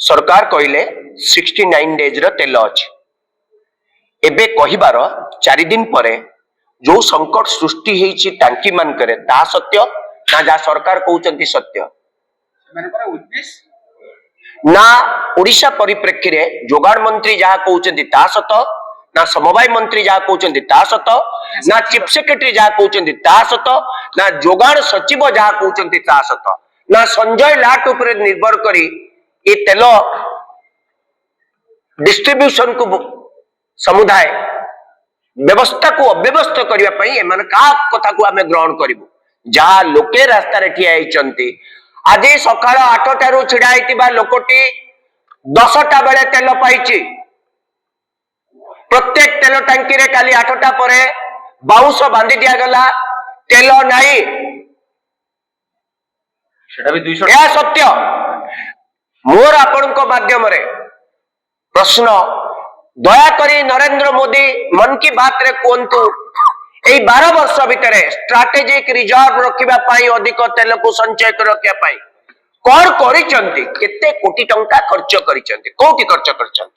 सरकार कहले 69 डेज रो तेल अछि एबे कहिबार 4 दिन परे जो संकट सृष्टि हेछि टांकी मान करे ता सत्य ना जा सरकार कहउचंती सत्य ना ओडिशा परिप्रेक्षी रे जोगाड़ मंत्री जहा कहउचंती ता सत्य ना समवाय मंत्री जहा कहउचंती ता सत्य ना चीफ सेक्रेटरी जहा कहउचंती ता सत्य ना जोगाड़ सचिव जहा कहउचंती ता सत्य ना संजय लाट ऊपर निर्भर करी ये तेल डिस्ट्रीब्यूशन को समुदाय व्यवस्था को अव्यवस्था करने कथा को आम ग्रहण करूँ जहाँ लोके रास्ता ठिया आज सकाल 8टारू छिड़ा होता लोकटी 10टा बेले तेल पाई प्रत्येक तेल टांकी रे काली 8टा पर बाउंस बांधी दिगला तेल नहीं यह सत्य मोर आपण माध्यम प्रश्न दयाकरी नरेंद्र मोदी मन की बात रे कहतु 12 वर्ष भितर स्ट्रैटेजिक रिजर्व रखिबा पाई अधिक तेल को संचय रखिया पाई कौन करिसंती केते कोटी टंका खर्च करिसंती कोटी खर्च करिसंती।